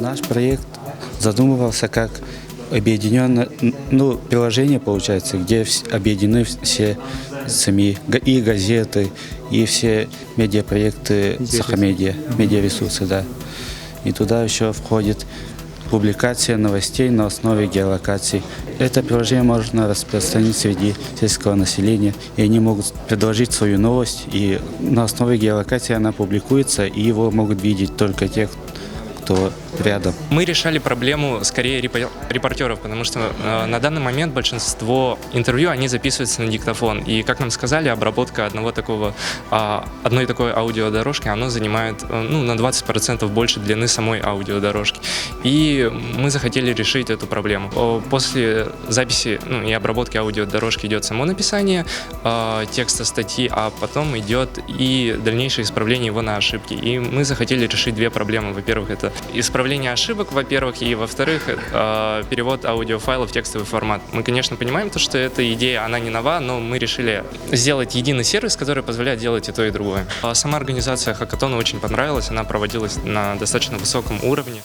Наш проект задумывался как объединенное, приложение получается, где объединены все СМИ, и газеты, и все медиапроекты Сахамедиа, медиаресурсы, да. И туда еще входит публикация новостей на основе геолокаций. Это приложение можно распространить среди сельского населения, и они могут предложить свою новость, и на основе геолокации она публикуется, и его могут видеть только те, кто рядом. Мы решали проблему скорее репортеров, потому что на данный момент большинство интервью они записываются на диктофон. И, как нам сказали, обработка одной такой аудиодорожки, она занимает на 20% больше длины самой аудиодорожки. И мы захотели решить эту проблему. После записи и обработки аудиодорожки идет само написание текста статьи, а потом идет и дальнейшее исправление его на ошибки. И мы захотели решить две проблемы. Во-первых, это исправление ошибок, во-первых, и во-вторых, перевод аудиофайла в текстовый формат. Мы, конечно, понимаем, что эта идея, она не нова, но мы решили сделать единый сервис, который позволяет делать и то, и другое. Сама организация хакатона очень понравилась, она проводилась на достаточно высоком уровне.